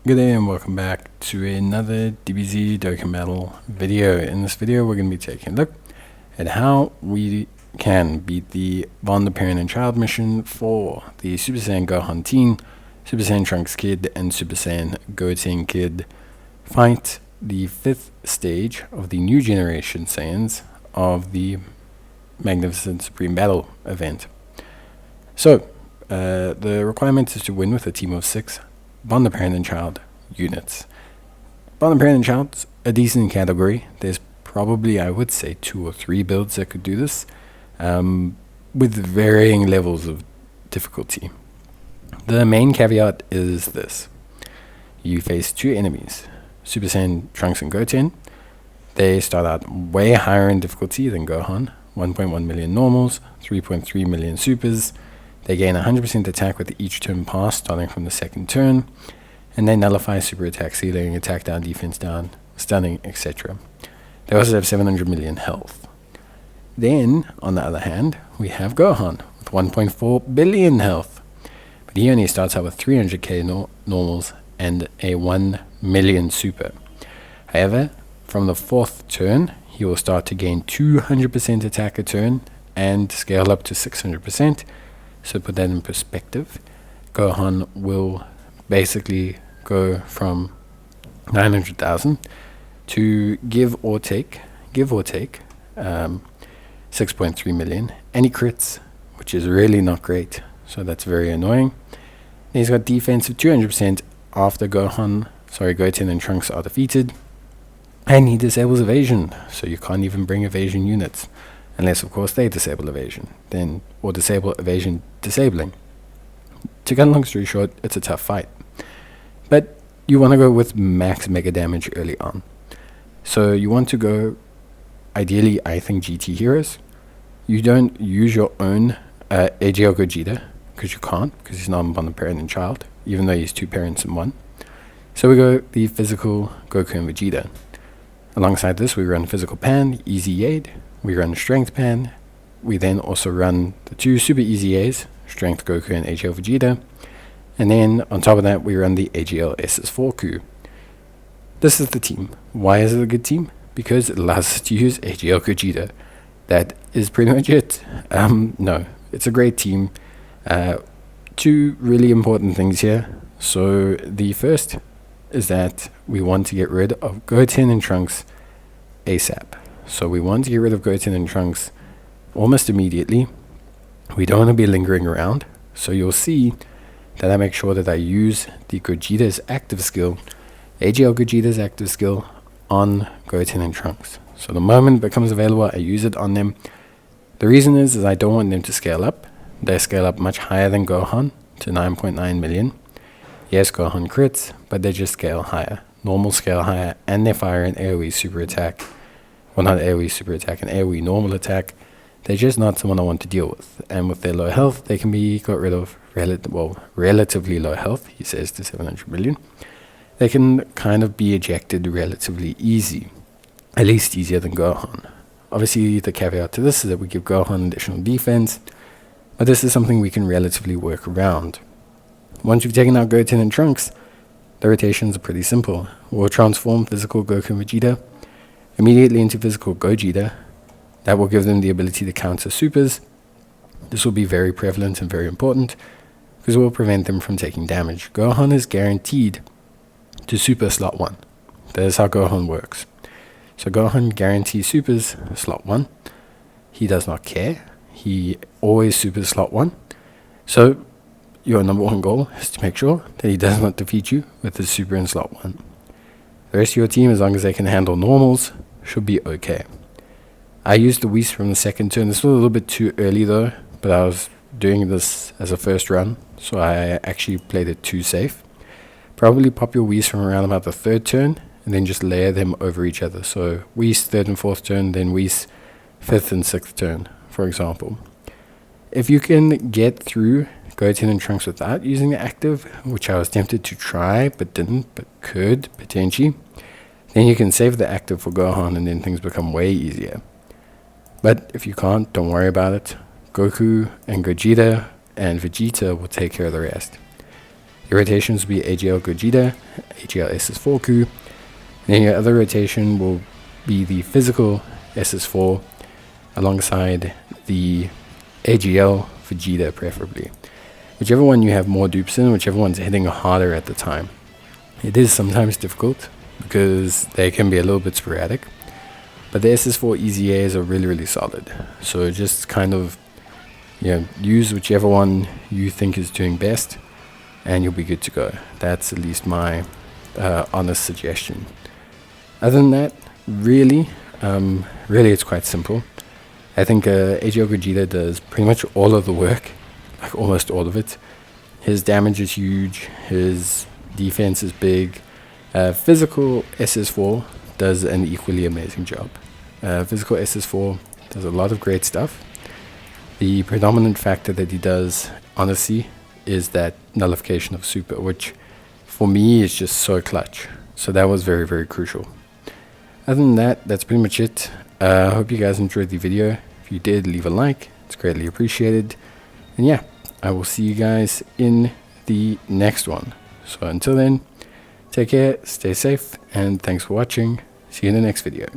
Good day and welcome back to another DBZ Dokkan Battle video. In this video we're going to be taking a look at how we can beat the Bond the Parent and Child mission for the Super Saiyan Gohan Teen, Super Saiyan Trunks Kid, and Super Saiyan Goten Kid fight the 5th stage of the new generation Saiyans of the Magnificent Supreme Battle event. So, the requirement is to win with a team of 6 Bond the Parent and Child units. Bond the Parent and Child's a decent category. There's probably, I would say, 2 or 3 builds that could do this, with varying levels of difficulty. The main caveat is this. You face 2 enemies, Super Saiyan Trunks and Goten. They start out way higher in difficulty than Gohan, 1.1 million normals, 3.3 million supers. They gain 100% attack with each turn pass, starting from the 2nd turn, and they nullify super attack ceiling, attack down, defense down, stunning, etc. They also have 700 million health. Then, on the other hand, we have Gohan with 1.4 billion health, but he only starts out with 300k normals and a 1 million super. However, from the 4th turn, he will start to gain 200% attack a turn and scale up to 600%. So put that in perspective, Gohan will basically go from 900,000 to give or take 6.3 million. And he crits, which is really not great, so that's very annoying. And he's got defense of 200% after Goten and Trunks are defeated. And he disables evasion, so you can't even bring evasion units. Unless, of course, they disable evasion, or disable evasion disabling. To cut a long story short, it's a tough fight. But you want to go with max mega damage early on. So you want to go, ideally, I think, GT heroes. You don't use your own AGL Gogeta, because you can't, because he's not on the parent and child, even though he's 2 parents in 1. So we go the physical Goku and Vegeta. Alongside this, we run physical Pan, Easy Aid. We run Strength Pan. We then also run the 2 Super Easy A's, Strength Goku and AGL Vegeta. And then on top of that, we run the AGL SS4 Ku. This is the team. Why is it a good team? Because it allows us to use AGL Gogeta. That is pretty much it. No, it's a great team. 2 really important things here. So the first is that we want to get rid of Goten and Trunks ASAP. So we want to get rid of Goten and Trunks almost immediately. We don't want to be lingering around. So you'll see that I make sure that I use the Gogeta's active skill, AGL Gogeta's active skill, on Goten and Trunks. So the moment it becomes available, I use it on them. The reason is I don't want them to scale up. They scale up much higher than Gohan to 9.9 million. Yes, Gohan crits, but they just scale higher. Normal scale higher, and they fire an AoE super attack. Well, not AoE super attack, an AoE normal attack. They're just not someone I want to deal with. And with their low health, they can be got rid of relatively low health, he says, to 700 million. They can kind of be ejected relatively easy. At least easier than Gohan. Obviously, the caveat to this is that we give Gohan additional defense, but this is something we can relatively work around. Once we've taken out Goten and Trunks, the rotations are pretty simple. We'll transform physical Goku and Vegeta immediately into physical Gogeta. That will give them the ability to counter supers. This will be very prevalent and very important, because it will prevent them from taking damage. Gohan is guaranteed to super slot 1. That is how Gohan works. So Gohan guarantees supers slot 1. He does not care. He always supers slot 1. So your number 1 goal is to make sure that he does not defeat you with his super in slot 1. The rest of your team, as long as they can handle normals, should be okay. I used the Whis from the 2nd turn. This was a little bit too early though, but I was doing this as a first run, so I actually played it too safe. Probably pop your Whis from around about the 3rd turn, and then just layer them over each other. So Whis 3rd and 4th turn, then Whis 5th and 6th turn, for example. If you can get through Goten and Trunks without using the active, which I was tempted to try, but didn't, but could, potentially, then you can save the active for Gohan, and then things become way easier. But if you can't, don't worry about it. Goku and Gogeta and Vegeta will take care of the rest. Your rotations will be AGL Gogeta, AGL SS4 Ku, and then your other rotation will be the physical SS4 alongside the AGL Vegeta preferably. Whichever one you have more dupes in, whichever one's hitting harder at the time. It is sometimes difficult because they can be a little bit sporadic, but the SS4 EZAs are really solid. So just kind of, use whichever one you think is doing best and you'll be good to go. That's at least my honest suggestion. Other than that, really it's quite simple. I think AGL Gogeta does pretty much all of the work, like almost all of it. His damage is huge, his defense is big. Physical SS4 does an equally amazing job. Physical SS4 does a lot of great stuff. The predominant factor that he does, honestly, is that nullification of super, which for me is just so clutch. So that was very crucial. Other than that, that's pretty much it. I hope you guys enjoyed the video. If you did, leave a like. It's greatly appreciated. And yeah, I will see you guys in the next one. So until then, take care, stay safe, and thanks for watching. See you in the next video.